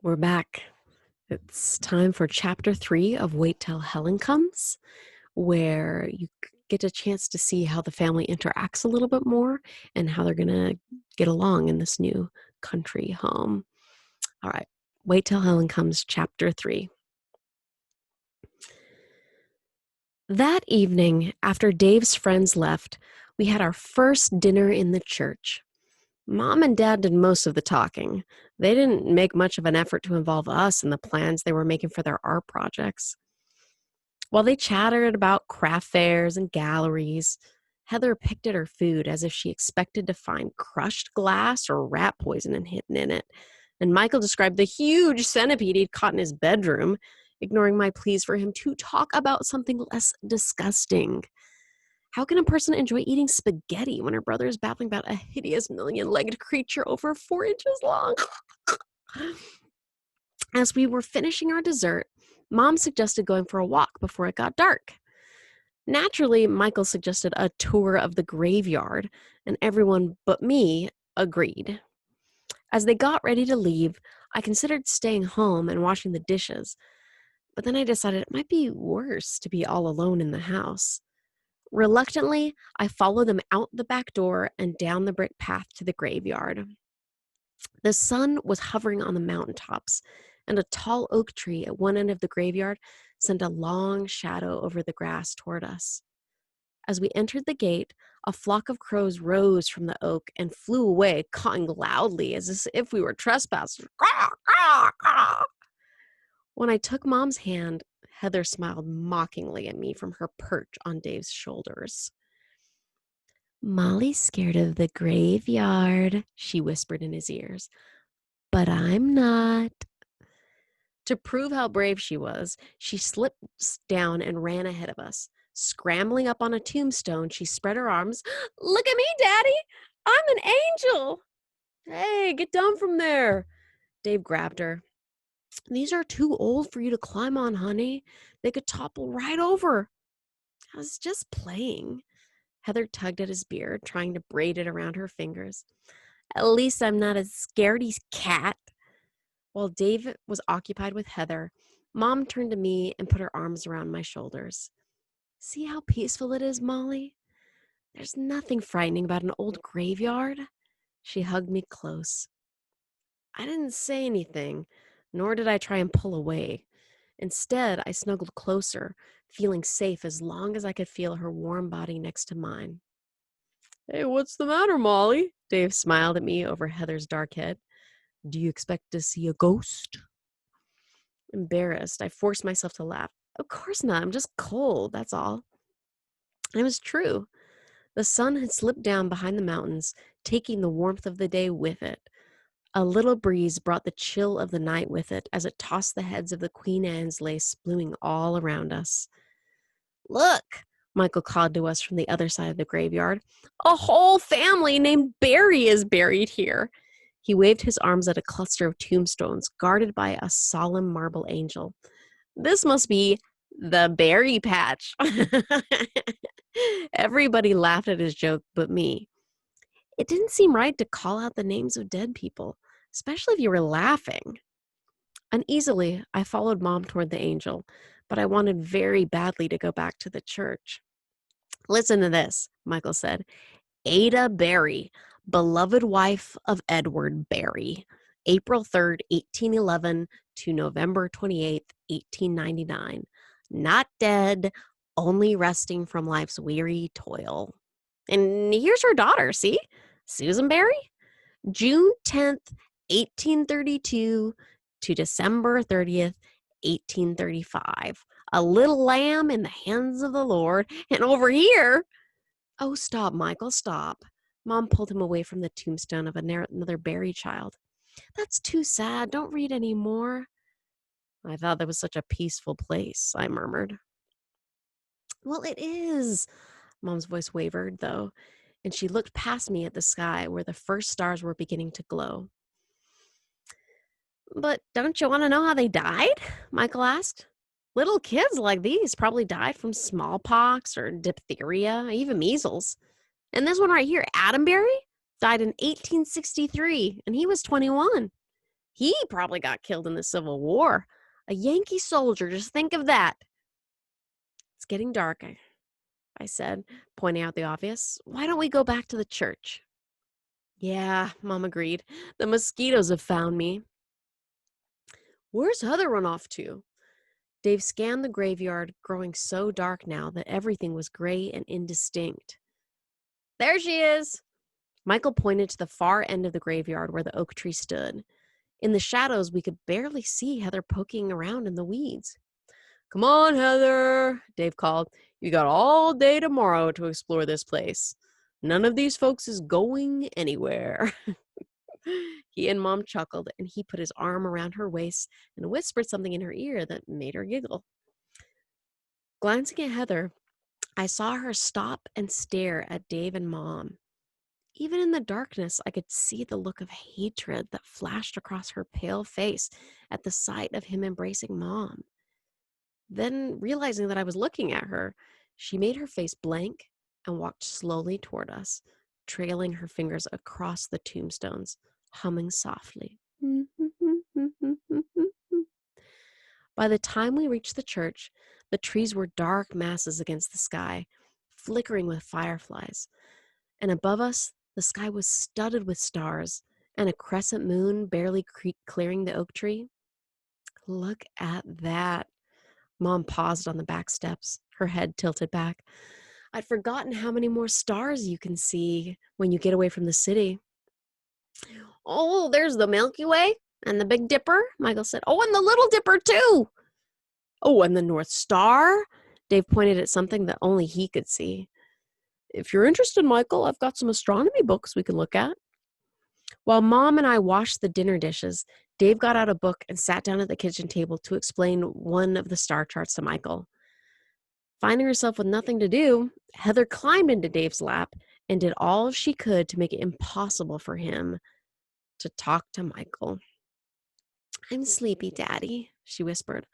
We're back. It's time for chapter 3 of Wait Till Helen Comes, where you get a chance to see how the family interacts a little bit more and how they're going to get along in this new country home. All right, Wait Till Helen Comes, chapter 3. That evening, after Dave's friends left, we had our first dinner in the church. Mom and Dad did most of the talking. They didn't make much of an effort to involve us in the plans they were making for their art projects. While they chattered about craft fairs and galleries, Heather picked at her food as if she expected to find crushed glass or rat poison hidden in it, and Michael described the huge centipede he'd caught in his bedroom, ignoring my pleas for him to talk about something less disgusting. How can a person enjoy eating spaghetti when her brother is babbling about a hideous million-legged creature over 4 inches long? As we were finishing our dessert, Mom suggested going for a walk before it got dark. Naturally, Michael suggested a tour of the graveyard, and everyone but me agreed. As they got ready to leave, I considered staying home and washing the dishes, but then I decided it might be worse to be all alone in the house. Reluctantly, I followed them out the back door and down the brick path to the graveyard. The sun was hovering on the mountaintops, and a tall oak tree at one end of the graveyard sent a long shadow over the grass toward us. As we entered the gate, a flock of crows rose from the oak and flew away, cawing loudly as if we were trespassers. Caw, caw, caw. When I took Mom's hand, Heather smiled mockingly at me from her perch on Dave's shoulders. "Molly's scared of the graveyard," she whispered in his ears. "But I'm not." To prove how brave she was, she slipped down and ran ahead of us. Scrambling up on a tombstone, she spread her arms. "Look at me, Daddy! I'm an angel!" "Hey, get down from there!" Dave grabbed her. "These are too old for you to climb on, honey. They could topple right over." "I was just playing." Heather tugged at his beard, trying to braid it around her fingers. "At least I'm not a scaredy cat." While Dave was occupied with Heather, Mom turned to me and put her arms around my shoulders. "See how peaceful it is, Molly? There's nothing frightening about an old graveyard." She hugged me close. I didn't say anything, nor did I try and pull away. Instead, I snuggled closer, feeling safe as long as I could feel her warm body next to mine. "Hey, what's the matter, Molly?" Dave smiled at me over Heather's dark head. "Do you expect to see a ghost?" Embarrassed, I forced myself to laugh. "Of course not. I'm just cold, that's all." And it was true. The sun had slipped down behind the mountains, taking the warmth of the day with it. A little breeze brought the chill of the night with it as it tossed the heads of the Queen Anne's lace blooming all around us. "Look," Michael called to us from the other side of the graveyard. "A whole family named Barry is buried here." He waved his arms at a cluster of tombstones guarded by a solemn marble angel. "This must be the berry patch." Everybody laughed at his joke but me. It didn't seem right to call out the names of dead people, especially if you were laughing. Uneasily, I followed Mom toward the angel, but I wanted very badly to go back to the church. "Listen to this," Michael said. "Ada Barry, beloved wife of Edward Barry, April 3rd, 1811 to November 28th, 1899. Not dead, only resting from life's weary toil." And here's her daughter, see? Susan Barry? June 10th, 1832 to December 30th, 1835. A little lamb in the hands of the Lord. And over here... "Oh, stop, Michael, stop." Mom pulled him away from the tombstone of another Barry child. "That's too sad. Don't read any more." "I thought that was such a peaceful place," I murmured. "Well, it is." Mom's voice wavered, though, and she looked past me at the sky where the first stars were beginning to glow. "But don't you want to know how they died?" Michael asked. "Little kids like these probably died from smallpox or diphtheria, even measles. And this one right here, Adam Berry, died in 1863, and he was 21. He probably got killed in the Civil War. A Yankee soldier, just think of that. It's getting dark, I said, pointing out the obvious. Why don't we go back to the church? Yeah, Mom agreed. The mosquitoes have found me. Where's Heather run off to? Dave scanned the graveyard, growing so dark now that everything was gray and indistinct. There she is! Michael pointed to the far end of the graveyard where the oak tree stood. In the shadows, we could barely see Heather poking around in the weeds. Come on, Heather, Dave called. You got all day tomorrow to explore this place. None of these folks is going anywhere. He and Mom chuckled, and he put his arm around her waist and whispered something in her ear that made her giggle. Glancing at Heather, I saw her stop and stare at Dave and Mom. Even in the darkness, I could see the look of hatred that flashed across her pale face at the sight of him embracing Mom. Then, realizing that I was looking at her, she made her face blank and walked slowly toward us, trailing her fingers across the tombstones, humming softly. By the time we reached the church, the trees were dark masses against the sky, flickering with fireflies. And above us, the sky was studded with stars, and a crescent moon barely clearing the oak tree. Look at that. Mom paused on the back steps, her head tilted back. I'd forgotten how many more stars you can see when you get away from the city. Oh, there's the Milky Way and the Big Dipper, Michael said. Oh, and the Little Dipper, too. Oh, and the North Star? Dave pointed at something that only he could see. If you're interested, Michael, I've got some astronomy books we can look at. While Mom and I washed the dinner dishes, Dave got out a book and sat down at the kitchen table to explain one of the star charts to Michael. Finding herself with nothing to do, Heather climbed into Dave's lap and did all she could to make it impossible for him to talk to Michael. I'm sleepy, Daddy, she whispered.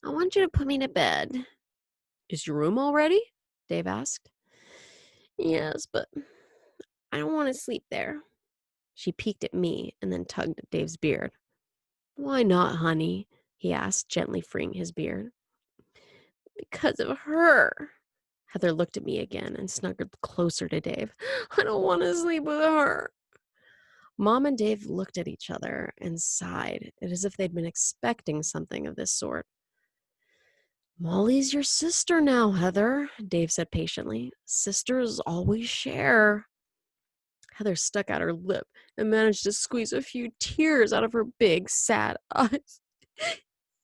I want you to put me to bed. Is your room all ready? Dave asked. Yes, but I don't want to sleep there. She peeked at me and then tugged at Dave's beard. Why not, honey? He asked, gently freeing his beard. Because of her. Heather looked at me again and snuggled closer to Dave. I don't want to sleep with her. Mom and Dave looked at each other and sighed, as if they'd been expecting something of this sort. Molly's your sister now, Heather, Dave said patiently. Sisters always share. Heather stuck out her lip and managed to squeeze a few tears out of her big, sad eyes.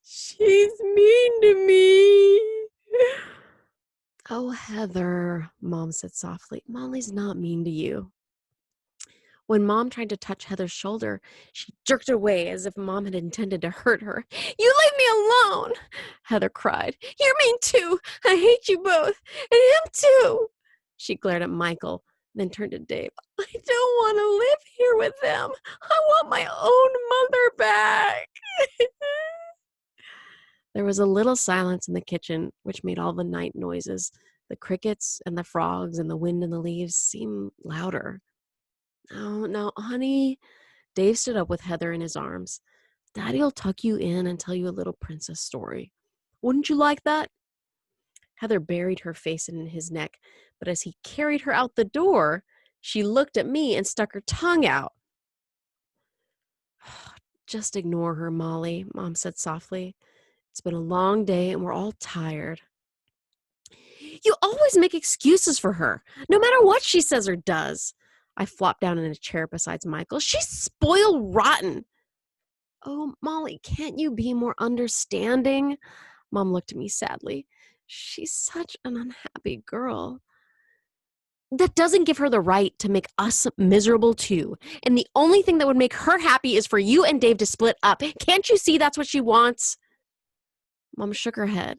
She's mean to me. Oh, Heather, Mom said softly. Molly's not mean to you. When Mom tried to touch Heather's shoulder, she jerked away as if Mom had intended to hurt her. You leave me alone, Heather cried. You're mean too. I hate you both. And him too. She glared at Michael, then turned to Dave. I don't want to live here with them. I want my own mother back. There was a little silence in the kitchen, which made all the night noises, the crickets and the frogs and the wind in the leaves, seem louder. No, honey. Dave stood up with Heather in his arms. Daddy'll tuck you in and tell you a little princess story. Wouldn't you like that? Heather buried her face in his neck, but as he carried her out the door, she looked at me and stuck her tongue out. Just ignore her, Molly, Mom said softly. It's been a long day and we're all tired. You always make excuses for her, no matter what she says or does. I flopped down in a chair beside Michael. She's spoiled rotten. Oh, Molly, can't you be more understanding? Mom looked at me sadly. She's such an unhappy girl. That doesn't give her the right to make us miserable too. And the only thing that would make her happy is for you and Dave to split up. Can't you see that's what she wants? Mom shook her head.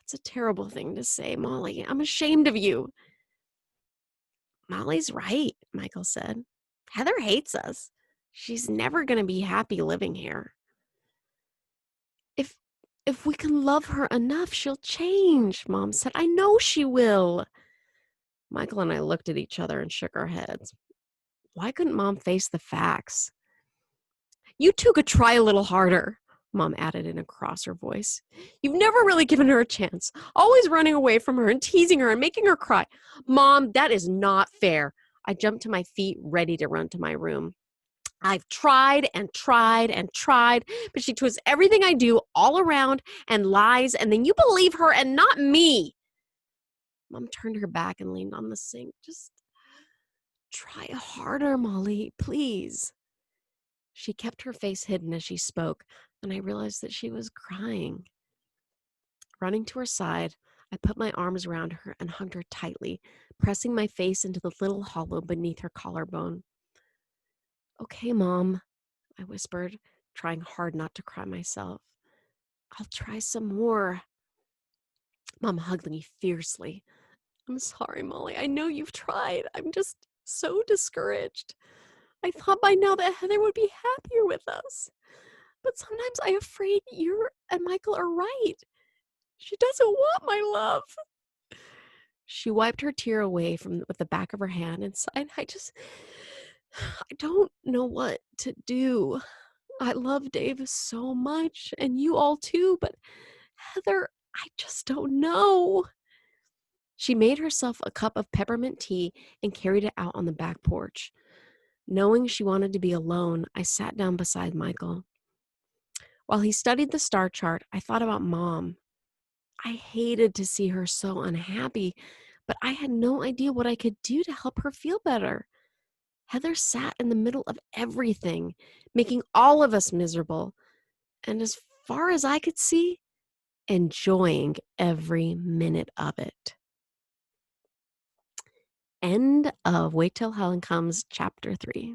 That's a terrible thing to say, Molly. I'm ashamed of you. Molly's right, Michael said. Heather hates us. She's never going to be happy living here. If we can love her enough, she'll change, Mom said. I know she will. Michael and I looked at each other and shook our heads. Why couldn't Mom face the facts? You two could try a little harder, Mom added in a crosser voice. You've never really given her a chance, always running away from her and teasing her and making her cry. Mom, that is not fair. I jumped to my feet, ready to run to my room. I've tried and tried and tried, but she twists everything I do all around and lies, and then you believe her and not me. Mom turned her back and leaned on the sink. Just try harder, Molly, please. She kept her face hidden as she spoke, and I realized that she was crying. Running to her side, I put my arms around her and hugged her tightly, pressing my face into the little hollow beneath her collarbone. Okay, Mom, I whispered, trying hard not to cry myself. I'll try some more. Mom hugged me fiercely. I'm sorry, Molly. I know you've tried. I'm just so discouraged. I thought by now that Heather would be happier with us. But sometimes I'm afraid you and Michael are right. She doesn't want my love. She wiped her tear away with the back of her hand and sighed, I don't know what to do. I love Dave so much, and you all too, but Heather, I just don't know. She made herself a cup of peppermint tea and carried it out on the back porch. Knowing she wanted to be alone, I sat down beside Michael. While he studied the star chart, I thought about Mom. I hated to see her so unhappy, but I had no idea what I could do to help her feel better. Heather sat in the middle of everything, making all of us miserable, and as far as I could see, enjoying every minute of it. End of Wait Till Helen Comes, Chapter 3.